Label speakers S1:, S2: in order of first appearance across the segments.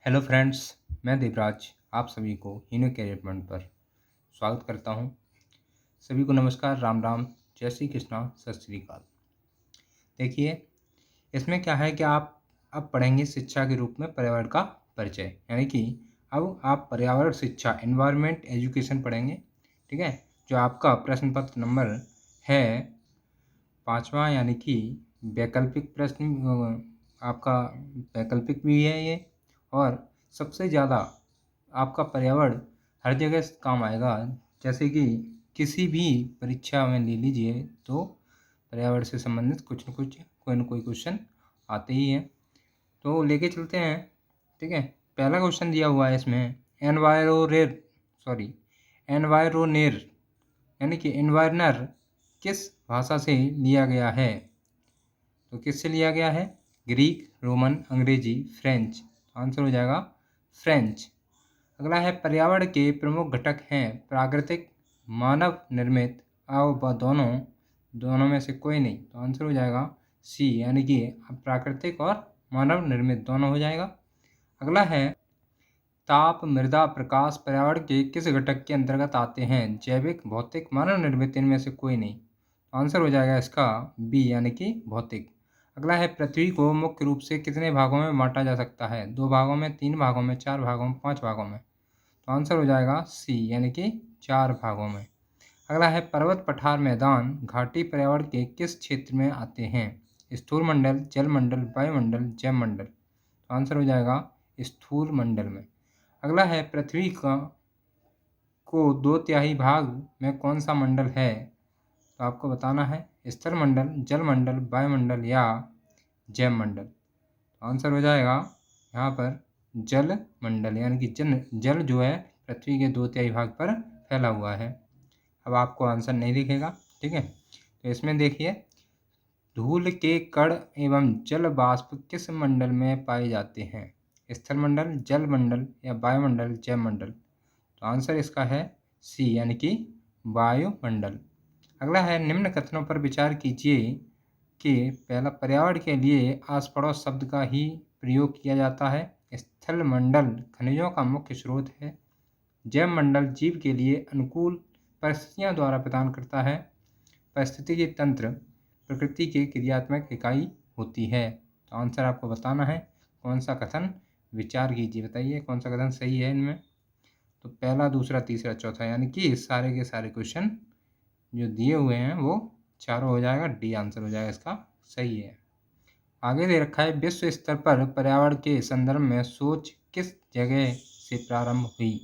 S1: Hello friends, मैं देवराज आप सभी को हीनो कैरियर पॉइंट पर स्वागत करता हूं। सभी को नमस्कार, राम राम, जय श्री कृष्णा, सत श्री अकाल। देखिए, इसमें क्या है कि आप अब पढ़ेंगे शिक्षा के रूप में पर्यावरण का परिचय, यानी कि अब आप पर्यावरण शिक्षा एनवायरनमेंट एजुकेशन पढ़ेंगे। ठीक है, जो आपका प्रश्न पत्र नंबर है 5वां, यानी कि वैकल्पिक प्रश्न आपका वैकल्पिक भी है ये, और सबसे ज़्यादा आपका पर्यावरण हर जगह से काम आएगा। जैसे कि किसी भी परीक्षा में ले लीजिए तो पर्यावरण से संबंधित कुछ न कुछ कोई न कोई क्वेश्चन आते ही हैं। तो लेके चलते हैं। ठीक है, पहला क्वेश्चन दिया हुआ है इसमें एनवायरोनेर यानी कि एनवायरनर किस भाषा से लिया गया है? तो किससे लिया गया है? ग्रीक, रोमन, अंग्रेजी, फ्रेंच। आंसर हो जाएगा फ्रेंच। अगला है पर्यावरण के प्रमुख घटक हैं प्राकृतिक, मानव निर्मित, व दोनों में से कोई नहीं। तो आंसर हो जाएगा सी, यानी कि प्राकृतिक और मानव निर्मित दोनों हो जाएगा। अगला है ताप, मृदा, प्रकाश पर्यावरण के किस घटक के अंतर्गत आते हैं? जैविक, भौतिक, मानव निर्मित, इनमें से कोई नहीं। तो आंसर हो जाएगा इसका बी, यानी कि भौतिक। अगला है पृथ्वी को मुख्य रूप से कितने भागों में बांटा जा सकता है? 2 भागों में, 3 भागों में, 4 भागों में, 5 भागों में। तो आंसर हो जाएगा सी, यानी कि 4 भागों में। अगला है पर्वत, पठार, मैदान, घाटी पर्यावरण के किस क्षेत्र में आते हैं? स्थूल मंडल, जल मंडल, वायुमंडल, जैव मंडल। तो आंसर हो जाएगा स्थूल मंडल में। अगला है पृथ्वी को 2/3 भाग में कौन सा मंडल है? तो आपको बताना है स्थल मंडल, जल मंडल, वायुमंडल या जैव मंडल। तो आंसर हो जाएगा यहाँ पर जल मंडल, यानी कि जल जो है पृथ्वी के 2/3 भाग पर फैला हुआ है। अब आपको आंसर नहीं दिखेगा, ठीक है। तो इसमें देखिए, धूल के कण एवं जल वाष्प किस मंडल में पाए जाते हैं? स्थल मंडल, जल मंडल या वायुमंडल, जैव मंडल। तो आंसर इसका है सी, यानी कि वायुमंडल। अगला है निम्न कथनों पर विचार कीजिए कि पहला, पर्यावरण के लिए आस पड़ोस शब्द का ही प्रयोग किया जाता है। स्थल मंडल खनिजों का मुख्य स्रोत है। जैव मंडल जीव के लिए अनुकूल परिस्थितियां द्वारा प्रदान करता है। पारिस्थितिकी तंत्र प्रकृति की क्रियात्मक इकाई होती है। तो आंसर आपको बताना है कौन सा कथन, विचार कीजिए, बताइए कौन सा कथन सही है इनमें। तो पहला, दूसरा, तीसरा, चौथा, यानी कि सारे के सारे क्वेश्चन जो दिए हुए हैं वो चारों हो जाएगा, डी आंसर हो जाएगा इसका सही है। आगे दे रखा है विश्व स्तर पर पर्यावरण के संदर्भ में सोच किस जगह से प्रारंभ हुई?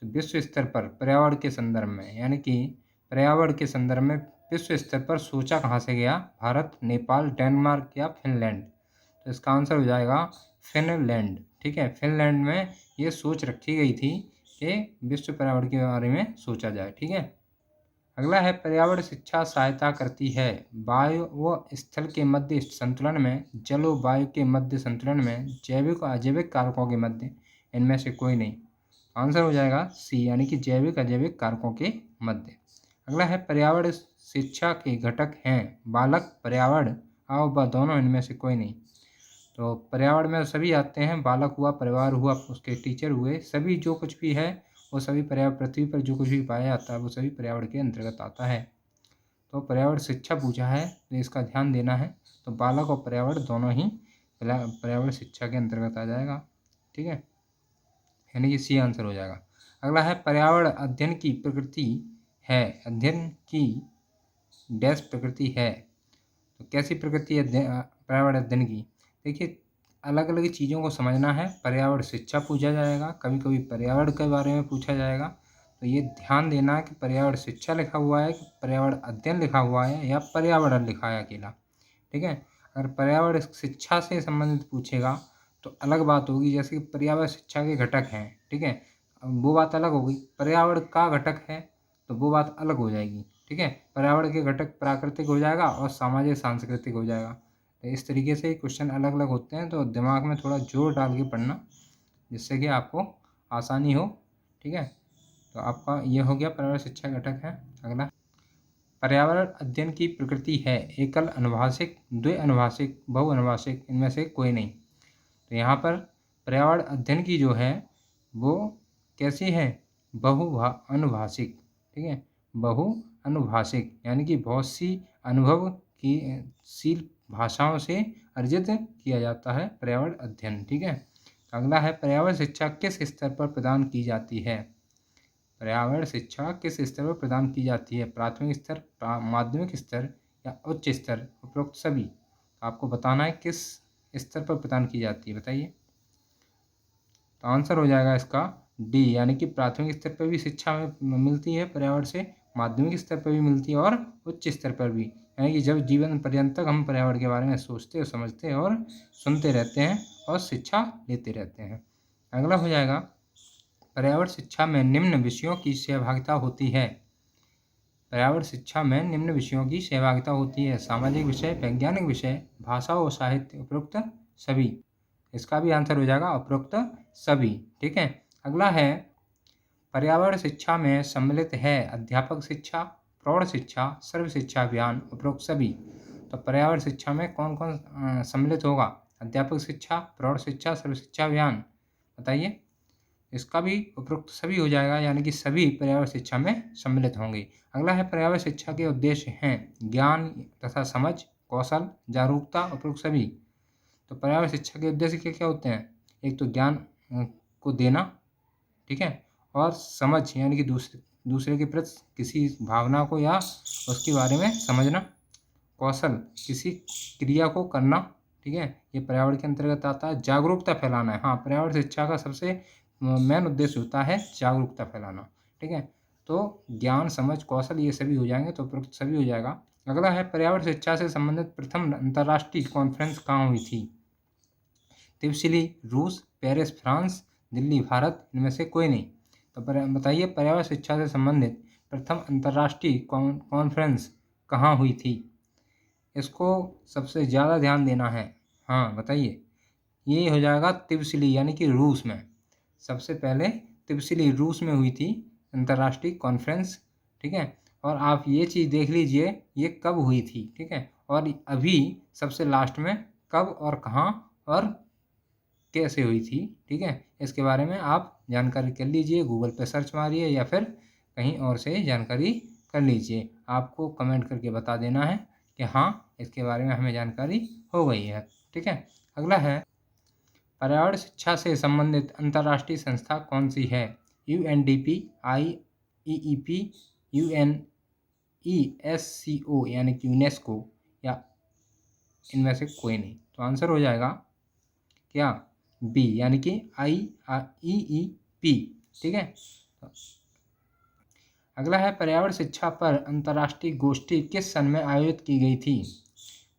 S1: तो विश्व स्तर पर पर्यावरण के संदर्भ में, यानी कि पर्यावरण के संदर्भ में विश्व स्तर पर सोचा कहाँ से गया? भारत, नेपाल, डेनमार्क या फिनलैंड। तो इसका आंसर हो जाएगा फिनलैंड। ठीक है, फिनलैंड में ये सोच रखी गई थी कि विश्व पर्यावरण के बारे में सोचा जाए। ठीक है, अगला है पर्यावरण शिक्षा सहायता करती है वायु व स्थल के मध्य संतुलन में, जल व वायु के मध्य संतुलन में, जैविक और अजैविक कारकों के मध्य, इनमें से कोई नहीं। आंसर हो जाएगा सी, यानी कि जैविक अजैविक कारकों के मध्य। अगला है पर्यावरण शिक्षा के घटक हैं बालक, पर्यावरण, व दोनों, इनमें से कोई नहीं। तो पर्यावरण में सभी आते हैं, बालक हुआ, परिवार हुआ, उसके टीचर हुए, सभी जो कुछ भी है वो सभी पर्यावरण, पृथ्वी पर जो कुछ भी पाया जाता है वो सभी पर्यावरण के अंतर्गत आता है। तो पर्यावरण शिक्षा पूछा है तो इसका ध्यान देना है। तो बालक और पर्यावरण दोनों ही पर्यावरण शिक्षा के अंतर्गत आ जाएगा। ठीक है, यानी कि सी आंसर हो जाएगा। अगला है पर्यावरण अध्ययन की प्रकृति है, अध्ययन की डैश प्रकृति है। तो कैसी प्रकृति है पर्यावरण अध्ययन की? देखिए, अलग अलग चीज़ों को समझना है। पर्यावरण शिक्षा पूछा जाएगा, कभी कभी पर्यावरण के बारे में पूछा जाएगा। तो ये ध्यान देना है कि पर्यावरण शिक्षा लिखा हुआ है कि पर्यावरण अध्ययन लिखा हुआ है या पर्यावरण लिखा है अकेला। ठीक है, अगर पर्यावरण शिक्षा से संबंधित पूछेगा तो अलग बात होगी, जैसे कि पर्यावरण शिक्षा के घटक हैं। ठीक है, अब वो बात अलग होगी। पर्यावरण का घटक है तो वो बात अलग हो जाएगी। ठीक है, पर्यावरण के घटक प्राकृतिक हो जाएगा और सामाजिक सांस्कृतिक हो जाएगा। तो इस तरीके से क्वेश्चन अलग अलग होते हैं, तो दिमाग में थोड़ा जोर डाल के पढ़ना जिससे कि आपको आसानी हो। ठीक है, तो आपका ये हो गया पर्यावरण शिक्षा घटक है। अगला, पर्यावरण अध्ययन की प्रकृति है एकल अनुभाषिक, द्विअनुभाषिक, बहुअनुभाषिक, इनमें से कोई नहीं। तो यहाँ पर पर्यावरण अध्ययन की जो है वो कैसी है, अनुभाषिक, ठीक है, अनुभाषिक यानी कि बहुत सी अनुभव की शील भाषाओं से अर्जित किया जाता है पर्यावरण अध्ययन, ठीक है। अगला है पर्यावरण शिक्षा किस स्तर पर प्रदान की जाती है। पर्यावरण शिक्षा किस स्तर पर प्रदान की जाती है, प्राथमिक स्तर, माध्यमिक स्तर या उच्च स्तर, उपरोक्त सभी। तो आपको बताना है किस स्तर पर प्रदान की जाती है, बताइए। तो आंसर हो जाएगा इसका डी, यानी कि प्राथमिक स्तर पर भी शिक्षा में मिलती है पर्यावरण से, माध्यमिक स्तर पर भी मिलती है और उच्च स्तर पर भी, यानी कि जब जीवन पर्यंत तक हम पर्यावरण के बारे में सोचते और समझते और सुनते रहते हैं और शिक्षा लेते रहते हैं। अगला हो जाएगा पर्यावरण शिक्षा में निम्न विषयों की सहभागिता होती है। पर्यावरण शिक्षा में निम्न विषयों की सहभागिता होती है, सामाजिक विषय, वैज्ञानिक विषय, भाषा और साहित्य, उपरोक्त सभी। इसका भी आंसर हो जाएगा उपरोक्त सभी, ठीक है। अगला है पर्यावरण शिक्षा में सम्मिलित है अध्यापक शिक्षा, प्रौढ़ शिक्षा, सर्व शिक्षा अभियान, उपरोक्त सभी। तो पर्यावरण शिक्षा में कौन कौन सम्मिलित होगा, अध्यापक शिक्षा, प्रौढ़ शिक्षा, सर्व शिक्षा अभियान, बताइए। इसका भी उपरोक्त सभी हो जाएगा, यानी कि सभी पर्यावरण शिक्षा में सम्मिलित होंगे। अगला है पर्यावरण शिक्षा के उद्देश्य हैं ज्ञान तथा समझ, कौशल, जागरूकता, उपरोक्त सभी। तो पर्यावरण शिक्षा के उद्देश्य क्या क्या होते हैं, एक तो ज्ञान को देना, ठीक है, और समझ यानी कि दूसरे के प्रति किसी भावना को या उसके बारे में समझना, कौशल किसी क्रिया को करना, ठीक है, ये पर्यावरण के अंतर्गत आता है। जागरूकता फैलाना है, हाँ, पर्यावरण शिक्षा का सबसे मेन उद्देश्य होता है जागरूकता फैलाना, ठीक है। तो ज्ञान, समझ, कौशल ये सभी हो जाएंगे, तो उपरोक्त सभी हो जाएगा। अगला है पर्यावरण शिक्षा से संबंधित प्रथम अंतर्राष्ट्रीय कॉन्फ्रेंस कहाँ हुई थी। त्रिशूली रूस, पेरिस फ्रांस, दिल्ली भारत, इनमें से कोई नहीं। तो बताइए पर्यावरण शिक्षा से संबंधित प्रथम अंतर्राष्ट्रीय कॉन्फ्रेंस कहाँ हुई थी। इसको सबसे ज़्यादा ध्यान देना है, हाँ बताइए। ये हो जाएगा त्रिशूली यानी कि रूस में, सबसे पहले त्रिशूली रूस में हुई थी अंतर्राष्ट्रीय कॉन्फ्रेंस, ठीक है। और आप ये चीज़ देख लीजिए ये कब हुई थी, ठीक है, और अभी सबसे लास्ट में कब और कहाँ और कैसे हुई थी, ठीक है। इसके बारे में आप जानकारी कर लीजिए, गूगल पे सर्च मारिए या फिर कहीं और से जानकारी कर लीजिए। आपको कमेंट करके बता देना है कि हाँ इसके बारे में हमें जानकारी हो गई है, ठीक है। अगला है पर्यावरण शिक्षा से संबंधित अंतर्राष्ट्रीय संस्था कौन सी है। UNDP, IEEP, UNESCO यानी कि यूनेस्को, या इनमें से कोई नहीं। तो आंसर हो जाएगा क्या, बी, यानी कि IEEP, ठीक है। अगला है पर्यावरण शिक्षा पर अंतर्राष्ट्रीय गोष्ठी किस सन में आयोजित की गई थी।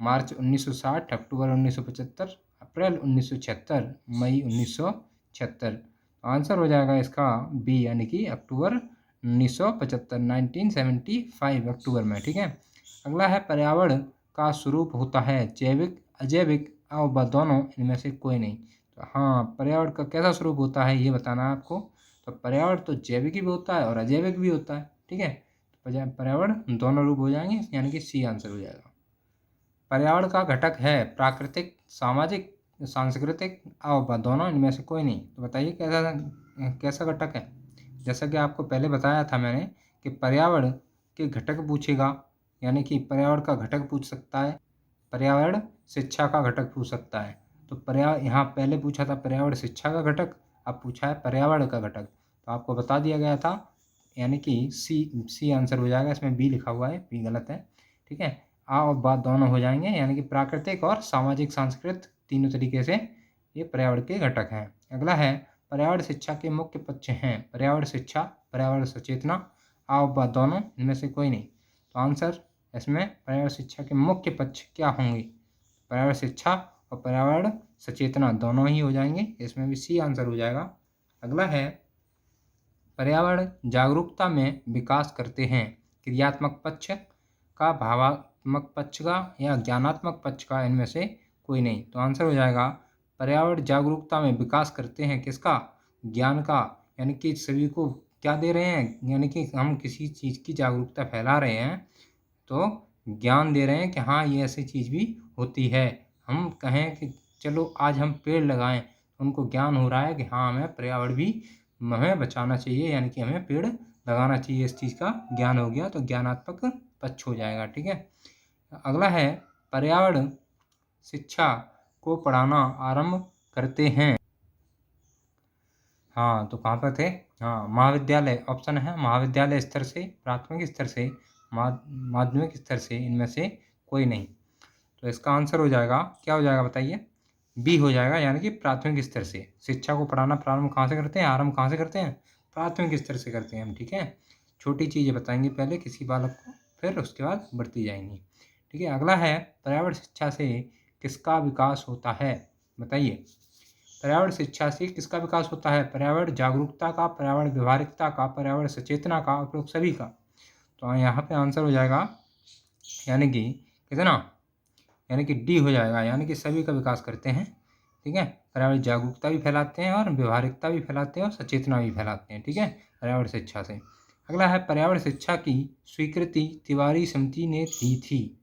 S1: मार्च 1960, अक्टूबर 1975, अप्रैल 1976, मई 1976। आंसर हो जाएगा इसका बी, यानी कि अक्टूबर 1975, 1975 अक्टूबर में, ठीक है। अगला है पर्यावरण का स्वरूप होता है जैविक, अजैविक और दोनों, इनमें से कोई नहीं। तो हाँ, पर्यावरण का कैसा स्वरूप होता है ये बताना है आपको। तो पर्यावरण तो जैविक भी होता है और अजैविक भी होता है, ठीक है। तो पर्यावरण दोनों रूप हो जाएंगे, यानी कि सी आंसर हो जाएगा। पर्यावरण का घटक है प्राकृतिक, सामाजिक, सांस्कृतिक और दोनों, इनमें से कोई नहीं। तो बताइए कैसा कैसा घटक है। जैसा कि आपको पहले बताया था मैंने कि पर्यावरण के घटक पूछेगा, यानी कि पर्यावरण का घटक पूछ सकता है, पर्यावरण शिक्षा का घटक पूछ सकता है। तो पर्यावरण यहाँ पहले पूछा था पर्यावरण शिक्षा का घटक, अब पूछा है पर्यावरण का घटक। तो आपको बता दिया गया था, यानी कि सी आंसर हो जाएगा। इसमें बी लिखा हुआ है, बी गलत है, ठीक है। आ और बात दोनों हो जाएंगे, यानी कि प्राकृतिक और सामाजिक सांस्कृतिक तीनों तरीके से ये पर्यावरण के घटक हैं। अगला है पर्यावरण शिक्षा के मुख्य पक्ष हैं पर्यावरण शिक्षा, पर्यावरण सचेतना, आ और बात दोनों, इनमें से कोई नहीं। तो आंसर इसमें पर्यावरण शिक्षा के मुख्य पक्ष क्या होंगे, पर्यावरण शिक्षा और पर्यावरण सचेतना दोनों ही हो जाएंगे, इसमें भी सी आंसर हो जाएगा। अगला है पर्यावरण जागरूकता में विकास करते हैं क्रियात्मक पक्ष का, भावात्मक पक्ष का या ज्ञानात्मक पक्ष का, इनमें से कोई नहीं। तो आंसर हो जाएगा पर्यावरण जागरूकता में विकास करते हैं किसका, ज्ञान का, यानी कि सभी को क्या दे रहे हैं, यानी कि हम किसी चीज़ की जागरूकता फैला रहे हैं तो ज्ञान दे रहे हैं कि हाँ ये ऐसी चीज़ भी होती है। हम कहें कि चलो आज हम पेड़ लगाएं, उनको ज्ञान हो रहा है कि हाँ हमें पर्यावरण भी हमें बचाना चाहिए, यानी कि हमें पेड़ लगाना चाहिए, इस चीज़ का ज्ञान हो गया तो ज्ञानात्मक पक्ष हो जाएगा। ठीक है। अगला है पर्यावरण शिक्षा को पढ़ाना आरंभ करते हैं। हाँ तो कहाँ पर थे? हाँ महाविद्यालय, ऑप्शन है महाविद्यालय स्तर से, प्राथमिक स्तर से, माध्यमिक स्तर से, इनमें से कोई नहीं। तो इसका आंसर हो जाएगा, क्या हो जाएगा बताइए? बी हो जाएगा, यानी कि प्राथमिक स्तर से। शिक्षा को पढ़ाना प्रारंभ कहाँ से करते हैं, आरंभ कहाँ से करते हैं? प्राथमिक स्तर से करते हैं हम। ठीक है। छोटी चीज़ें बताएंगे पहले किसी बालक को, फिर उसके बाद बढ़ती जाएंगी। ठीक है। अगला है पर्यावरण शिक्षा से किसका विकास होता है? बताइए। पर्यावरण शिक्षा से किसका विकास होता है? पर्यावरण जागरूकता का, पर्यावरण व्यवहारिकता का, पर्यावरण सचेतना का, उपरोक्त सभी का। तो यहाँ पे आंसर हो जाएगा, यानी कि कितना, यानी कि डी हो जाएगा, यानी कि सभी का विकास करते हैं। ठीक है। पर्यावरण जागरूकता भी फैलाते हैं और व्यवहारिकता भी फैलाते हैं और सचेतना भी फैलाते हैं। ठीक है, पर्यावरण शिक्षा से। अगला है पर्यावरण शिक्षा की स्वीकृति तिवारी समिति ने दी थी,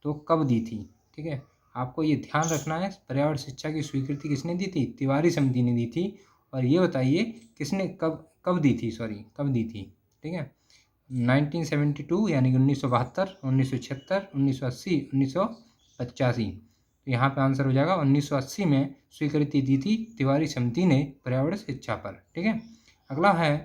S1: तो कब दी थी? ठीक है, आपको ये ध्यान रखना है, पर्यावरण शिक्षा की स्वीकृति किसने दी थी? तिवारी समिति ने दी थी। और ये बताइए किसने कब कब दी थी, सॉरी कब दी थी? ठीक है, 1972 यानी कि 1972, 1976, 1980, 1985। तो यहाँ पे आंसर हो जाएगा 1980 में स्वीकृति दी थी तिवारी समिति ने पर्यावरण शिक्षा पर। ठीक है। अगला है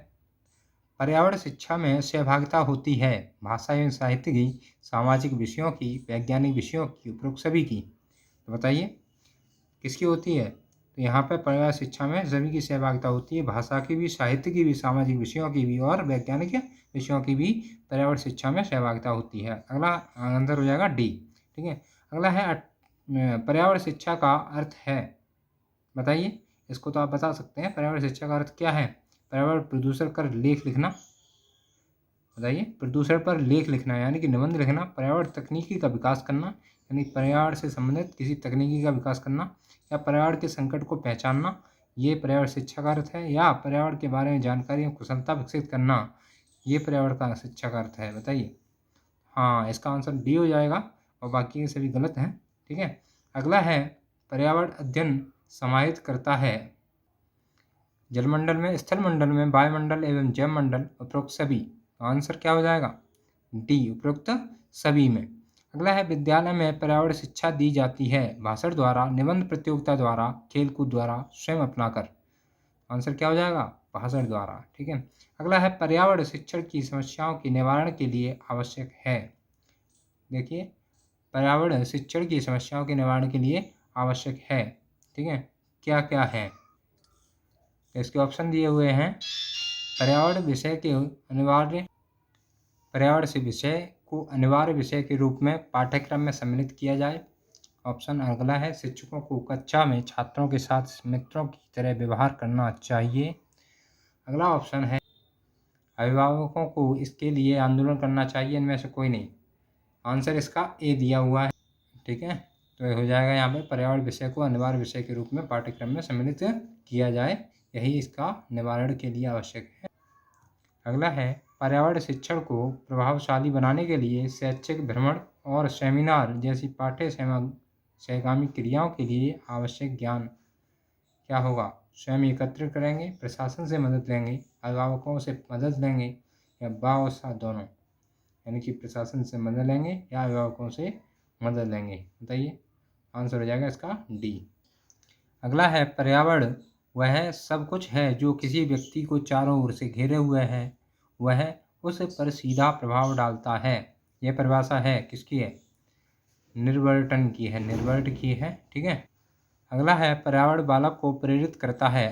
S1: पर्यावरण शिक्षा में सहभागिता होती है भाषा एवं साहित्य की, सामाजिक विषयों की, वैज्ञानिक विषयों की, उपरोक्त सभी की। तो बताइए किसकी होती है? तो यहाँ पर पर्यावरण शिक्षा में सभी की सहभागिता होती है, भाषा की भी, साहित्य की भी, सामाजिक विषयों की भी और वैज्ञानिक विषयों की भी पर्यावरण शिक्षा में सहभागिता होती है। अगला आंसर हो जाएगा डी। ठीक है। अगला है पर्यावरण शिक्षा का अर्थ है। बताइए, इसको तो आप बता सकते हैं, पर्यावरण शिक्षा का अर्थ क्या है? पर्यावरण प्रदूषण कर लेख लिखना। बताइए, प्रदूषण पर लेख लिखना यानी कि निबंध लिखना, पर्यावरण तकनीकी का विकास करना यानी पर्यावरण से संबंधित किसी तकनीकी का विकास करना, या पर्यावरण के संकट को पहचानना, ये पर्यावरण शिक्षा का अर्थ है। या पर्यावरण के बारे में जानकारी और कुशलता विकसित करना, ये पर्यावरण का शिक्षा का अर्थ है। बताइए। हाँ, इसका आंसर डी हो जाएगा और बाकी के सभी गलत हैं। ठीक है। अगला है पर्यावरण अध्ययन समाहित करता है जलमंडल में, स्थल मंडल में, वायुमंडल एवं जैव मंडल, उपरोक्त सभी। आंसर क्या हो जाएगा? डी, उपरोक्त सभी में। अगला है विद्यालय में पर्यावरण शिक्षा दी जाती है भाषण द्वारा, निबंध प्रतियोगिता द्वारा, खेलकूद द्वारा, स्वयं अपनाकर। आंसर क्या हो जाएगा? भाषण द्वारा। ठीक है। अगला है पर्यावरण शिक्षण की समस्याओं के निवारण के लिए आवश्यक है। देखिए, पर्यावरण शिक्षण की समस्याओं के निवारण के लिए आवश्यक है। ठीक है, क्या क्या है? इसके ऑप्शन दिए हुए हैं। पर्यावरण विषय के अनिवार्य पर्यावरण से विषय को अनिवार्य विषय के रूप में पाठ्यक्रम में सम्मिलित किया जाए। ऑप्शन अगला है शिक्षकों को कक्षा में छात्रों के साथ मित्रों की तरह व्यवहार करना चाहिए। अगला ऑप्शन है अभिभावकों को इसके लिए आंदोलन करना चाहिए। इनमें से कोई नहीं। आंसर इसका ए दिया हुआ है। ठीक है, तो ये हो जाएगा यहाँ पे पर्यावरण विषय को अनिवार्य विषय के रूप में पाठ्यक्रम में सम्मिलित किया जाए, यही इसका निवारण के लिए आवश्यक है। अगला है पर्यावरण शिक्षण को प्रभावशाली बनाने के लिए शैक्षिक भ्रमण और सेमिनार जैसी पाठ्य सहगामी क्रियाओं के लिए आवश्यक ज्ञान क्या होगा? स्वयं एकत्रित करेंगे, प्रशासन से मदद लेंगे, अभिभावकों से मदद लेंगे, या बा और सा दोनों, यानी कि प्रशासन से मदद लेंगे या अभिभावकों से मदद लेंगे। बताइए, आंसर हो जाएगा इसका डी। अगला है पर्यावरण वह सब कुछ है जो किसी व्यक्ति को चारों ओर से घेरे हुए है, वह उस पर सीधा प्रभाव डालता है। यह परिभाषा है किसकी है? निर्बर्टन की है, निर्बर्ट की है। ठीक है। अगला है पर्यावरण बालक को प्रेरित करता है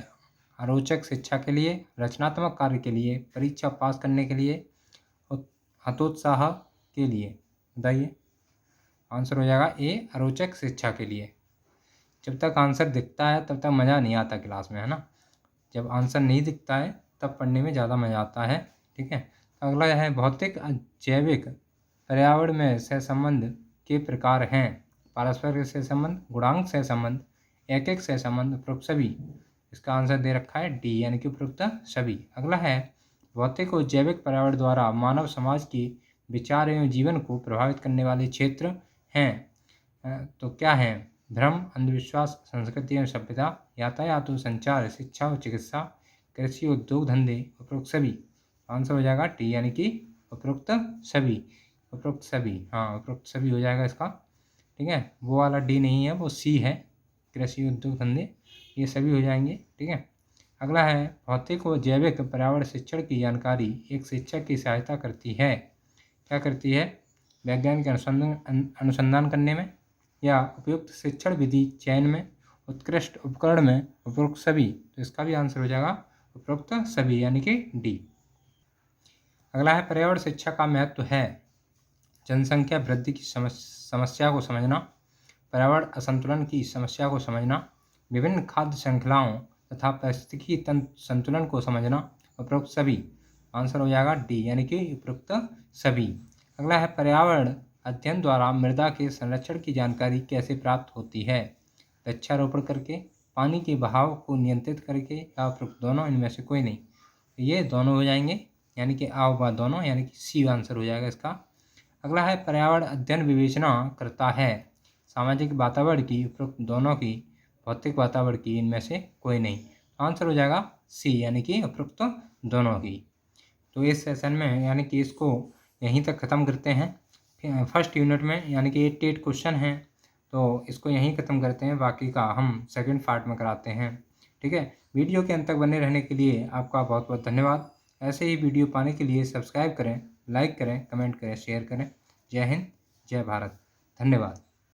S1: अरोचक शिक्षा के लिए, रचनात्मक कार्य के लिए, परीक्षा पास करने के लिए, हतोत्साह के लिए। बताइए, आंसर हो जाएगा ए, अरोचक शिक्षा के लिए। जब तक आंसर दिखता है तब तक मज़ा नहीं आता क्लास में, है ना। जब आंसर नहीं दिखता है तब पढ़ने में ज़्यादा मज़ा आता है। ठीक है। तो अगला है भौतिक जैविक पर्यावरण में सहसंबंध के प्रकार हैं पारस्परिक सहसंबंध, गुणांक सहसंबंध, एक एक सहसंबंध, उपरोक्त सभी। इसका आंसर दे रखा है डी, यानी कि उपरोक्त सभी। अगला है भौतिक और जैविक पर्यावरण द्वारा मानव समाज के विचार एवं जीवन को प्रभावित करने वाले क्षेत्र हैं। तो क्या हैं? धर्म, अंधविश्वास, संस्कृति एवं सभ्यता, यातायात और संचार, शिक्षा और चिकित्सा, कृषि, उद्योग धंधे, उपरोक्त सभी। आंसर हो जाएगा टी यानी कि उपरोक्त सभी। उपरोक्त सभी, हाँ उपरोक्त सभी हो जाएगा इसका। ठीक है, वो वाला डी नहीं है, वो सी है, कृषि, उद्योग धंधे, ये सभी हो जाएंगे। ठीक है, अगला है भौतिक व जैविक पर्यावरण शिक्षण की जानकारी एक शिक्षक की सहायता करती है। क्या करती है? वैज्ञानिक अनुसंधान करने में, या उपयुक्त शिक्षण विधि चयन में, उत्कृष्ट उपकरण में, उपरोक्त सभी। तो इसका भी आंसर हो जाएगा उपरोक्त सभी यानी कि डी। अगला है पर्यावरण शिक्षा का महत्व है जनसंख्या वृद्धि की समस्या को समझना, पर्यावरण असंतुलन की समस्या को समझना, विभिन्न खाद्य श्रृंखलाओं तथा पारिस्थितिकी तंत्र संतुलन को समझना, उपरोक्त सभी। आंसर हो जाएगा डी यानी कि उपरोक्त सभी। अगला है पर्यावरण अध्ययन द्वारा मृदा के संरक्षण की जानकारी कैसे प्राप्त होती है? वृक्षारोपण करके, पानी के बहाव को नियंत्रित करके, या उपरोक्त दोनों, इनमें से कोई नहीं। तो ये दोनों हो जाएंगे यानी कि आ व दोनों यानी कि सी आंसर हो जाएगा इसका। अगला है पर्यावरण अध्ययन विवेचना करता है सामाजिक वातावरण की, उपरोक्त दोनों की, भौतिक वातावरण की, इनमें से कोई नहीं। आंसर हो जाएगा सी यानी कि उपरोक्त दोनों की। तो इस सेशन में यानी कि इसको यहीं तक ख़त्म करते हैं। फर्स्ट यूनिट में यानी कि 88 क्वेश्चन हैं, तो इसको यहीं ख़त्म करते हैं, बाकी का हम सेकंड पार्ट में कराते हैं। ठीक है, वीडियो के अंत तक बने रहने के लिए आपका बहुत बहुत धन्यवाद। ऐसे ही वीडियो पाने के लिए सब्सक्राइब करें, लाइक करें, कमेंट करें, शेयर करें। जय हिंद, जय भारत, धन्यवाद।